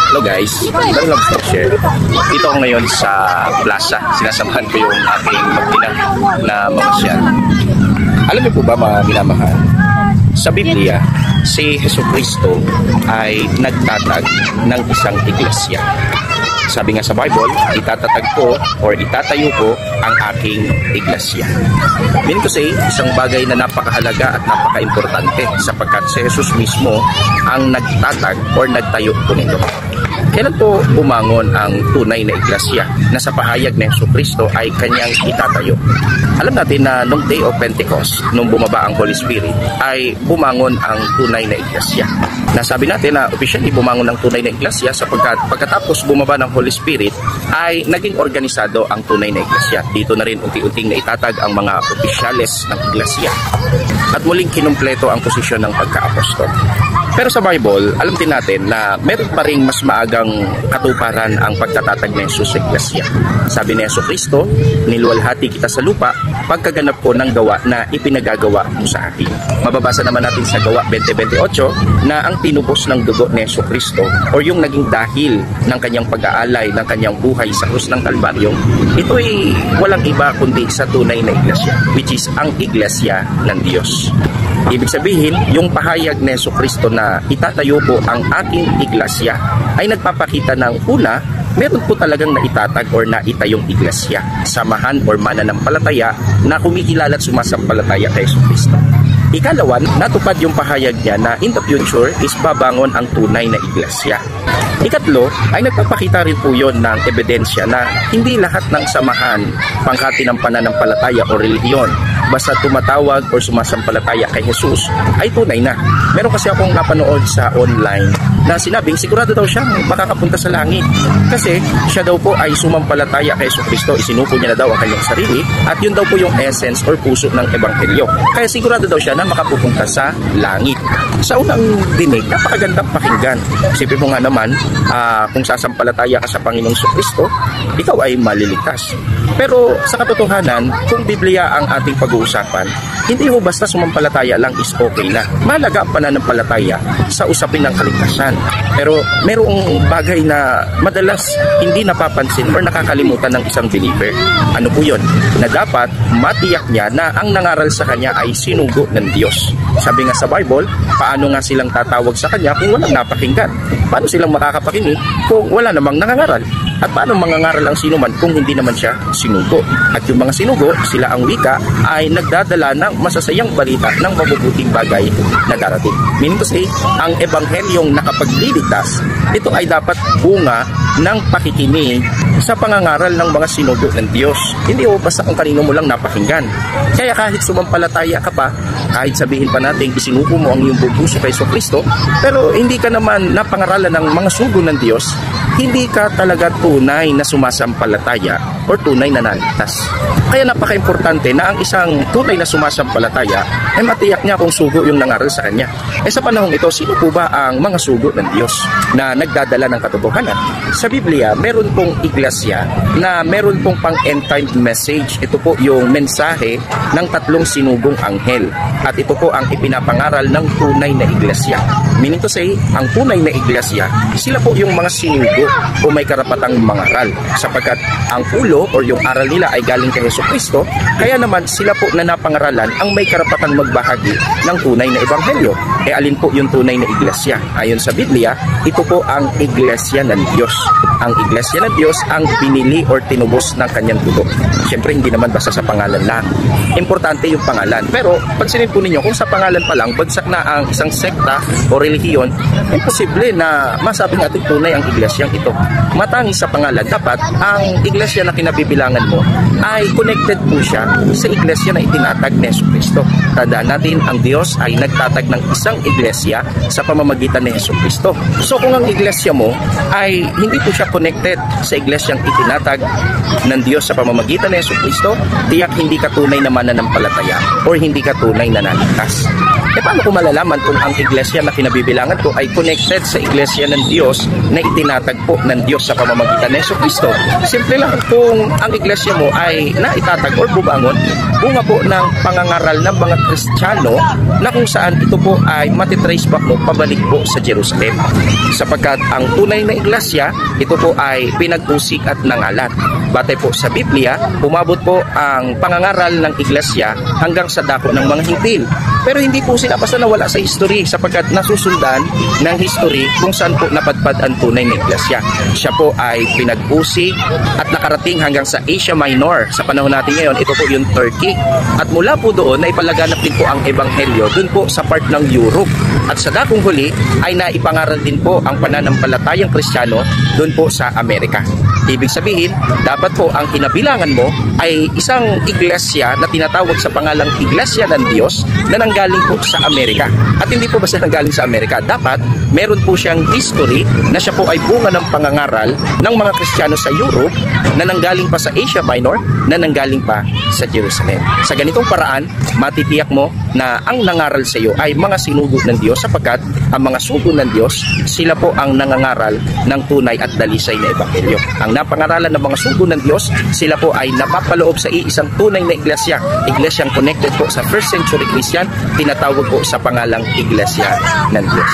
Hello guys, Long Love Stock Share. Dito ako ngayon sa plaza. Sinasamahan ko yung aking magtinang na mamasyal. Alam niyo po ba mga minamahal? Sa Biblia, si Jesucristo ay nagtatag ng isang iglesia. Sabi nga sa Bible, itatatag ko or itatayo ko ang aking iglesia. Meaning to say, isang bagay na napakahalaga at napaka-importante sapagkat si Jesus mismo ang nagtatag or nagtayo po nito. Kailan po bumangon ang tunay na iglesia na sa pahayag ni Jesucristo ay kanyang itatayo? Alam natin na nung Day of Pentecost, nung bumaba ang Holy Spirit, ay bumangon ang tunay na iglesia. Nasabi natin na officially bumangon ang tunay na iglesia sapagkat pagkatapos bumaba ng Holy Spirit ay naging organisado ang tunay na iglesia. Dito na rin unti-unting naitatag ang mga opisyales ng iglesia at muling kinumpleto ang posisyon ng pagka-apostol. Pero sa Bible, alam din natin na meron pa rin mas maagang katuparan ang pagtatatag ni Jesus sa iglesia. Sabi ni Jesucristo, niluwalhati kita sa lupa pagkaganap ko ng gawa na ipinagagawa mo sa akin. Mababasa naman natin sa Gawa 20:28 na ang tinubos ng dugo ni Jesucristo o yung naging dahil ng kanyang pag-aalay ng kanyang buhay sa krus ng Kalbaryo, ito ay walang iba kundi sa tunay na iglesia, which is ang iglesia ng Diyos. Ibig sabihin, yung pahayag ni Jesucristo na itatayo po ang aking iglesia ay nagpapakita ng una, meron po talagang naitatag or naitayong iglesia, samahan or mananampalataya na kumikilala at sumasampalataya kay Jesucristo. Ikalawa, natupad yung pahayag niya na in the future is babangon ang tunay na iglesia. Ikatlo, ay nagpapakita rin po yun ng ebidensya na hindi lahat ng samahan, pangkati ng pananampalataya o relihiyon, basta tumatawag o sumasampalataya kay Jesus, ay tunay na. Meron kasi akong napanood sa online na sinabing sigurado daw siyang makakapunta sa langit. Kasi siya daw po ay sumampalataya kay Jesucristo, isinuko niya na daw ang kanyang sarili, at yun daw po yung essence or puso ng ebanghelyo. Kaya sigurado daw siya na makapupunta sa langit. Sa unang dinig, napakagandang pakinggan. Isipin mo nga naman, kung sasampalataya ka sa Panginoong Jesucristo, ikaw ay maliligtas. Pero sa katotohanan, kung Biblia ang ating pag-uusapan, hindi mo basta sumampalataya lang is okay na. Mahalaga ang pananampalataya sa usapin ng kaligtasan. Pero merong bagay na madalas hindi napapansin or nakakalimutan ng isang believer. Ano po yun? Na dapat matiyak niya na ang nangaral sa kanya ay sinugo ng Diyos. Sabi nga sa Bible, paano nga silang tatawag sa kanya kung walang napakinggan? Paano silang makakapakinig kung wala namang nangangaral? At paano mangangaral ang sinuman kung hindi naman siya sinugo? At yung mga sinugo, sila ang wika, ay nagdadala ng masasayang balita ng mabubuting bagay na darating. Meaning to say, ang ebanghelyong nakapagliligtas, ito ay dapat bunga ng pakikinig sa pangangaral ng mga sinugo ng Diyos. Hindi o basta kung kanino mo lang napakinggan. Kaya kahit sumampalataya ka pa, kahit sabihin pa natin isinuko mo ang iyong puso kay Jesucristo, pero hindi ka naman napangaralan ng mga sugo ng Diyos, hindi ka talaga tunay na sumasampalataya o tunay na naligtas. Kaya napaka-importante na ang isang tunay na sumasampalataya ay matiyak niya kung sugo yung nangaral sa kanya. Sa panahong ito, sino po ba ang mga sugo ng Diyos na nagdadala ng katotohanan? Sa Biblia, meron pong iglesia na meron pong pang-end time message. Ito po yung mensahe ng tatlong sinugong anghel. At ito po ang ipinapangaral ng tunay na iglesia. Meaning to say, ang tunay na iglesia, sila po yung mga sinugo o may karapatang mangaral. Sapagkat ang ulo o yung aral nila ay galing kay Jesucristo, kaya naman sila po na napangaralan ang may karapatang magbahagi ng tunay na ebanghelyo. Alin po yung tunay na iglesia? Ayon sa Biblia, ito po ang iglesia ng Diyos. Ang iglesia ng Diyos ang pinili or tinubos ng kanyang dugo. Siyempre, hindi naman basta sa pangalan lang. Importante yung pangalan. Pero, pansinin po ninyo, kung sa pangalan pa lang, bagsak na ang isang sekta o relihiyon, imposible na masabing ating tunay ang iglesyang ito. Matangis sa pangalan, dapat ang iglesia na kinabibilangan mo ay connected po siya sa iglesia na itinatag ni Jesucristo. Tandaan natin, ang Diyos ay nagtatag ng isang iglesia sa pamamagitan ni Jesucristo. So kung ang iglesia mo ay hindi po siya connected sa iglesyang itinatag ng Diyos sa pamamagitan ni Jesucristo, tiyak hindi ka tunay na mananampalataya or hindi ka tunay na naligtas. Paano ko malalaman kung ang iglesia na kinabibilangan ko ay connected sa iglesia ng Diyos na itinatag po ng Diyos sa pamamagitan ni Jesucristo? Simple lang, kung ang iglesia mo ay naitatag or bubangon bunga po ng pangangaral ng mga Kristiyano na kung saan ito po ay matitrace back po pabalik po sa Jerusalem. Sapagkat ang tunay na iglesia, ito po ay pinag-usik at nangalat. Batay po sa Biblia, umabot po ang pangangaral ng iglesia hanggang sa dako ng mga hintil. Pero hindi po sila basta nawala sa history sapagkat nasusundan ng history kung saan po napadpad ang tunay na iglesia. Siya po ay pinag-usik at nakarating hanggang sa Asia Minor. Sa panahon natin ngayon, ito po yung Turkey. At mula po doon, naipalaganap din po ang ebanghelyo doon po sa part ng Europe. At sa dakong huli, ay naipangaral din po ang pananampalatayang Kristiyano doon po sa Amerika. Ibig sabihin, dapat po ang kinabilangan mo ay isang iglesia na tinatawag sa pangalang Iglesia ng Diyos na nanggaling po sa Amerika. At hindi po basta nanggaling sa Amerika, dapat meron po siyang history na siya po ay bunga ng pangangaral ng mga Kristiyano sa Europe na nanggaling pa sa Asia Minor, na nanggaling pa sa Jerusalem. Sa ganitong paraan, matitiyak mo na ang nangaral sa iyo ay mga sinugo ng Diyos sapagkat ang mga sugo ng Diyos, sila po ang nangangaral ng tunay at dalisay na ebanghelyo. Ang napangaralan ng mga sugo ng Diyos, sila po ay napapaloob sa iisang tunay na iglesia. Iglesyang connected po sa first century Christian, tinatawag po sa pangalang Iglesia ng Diyos.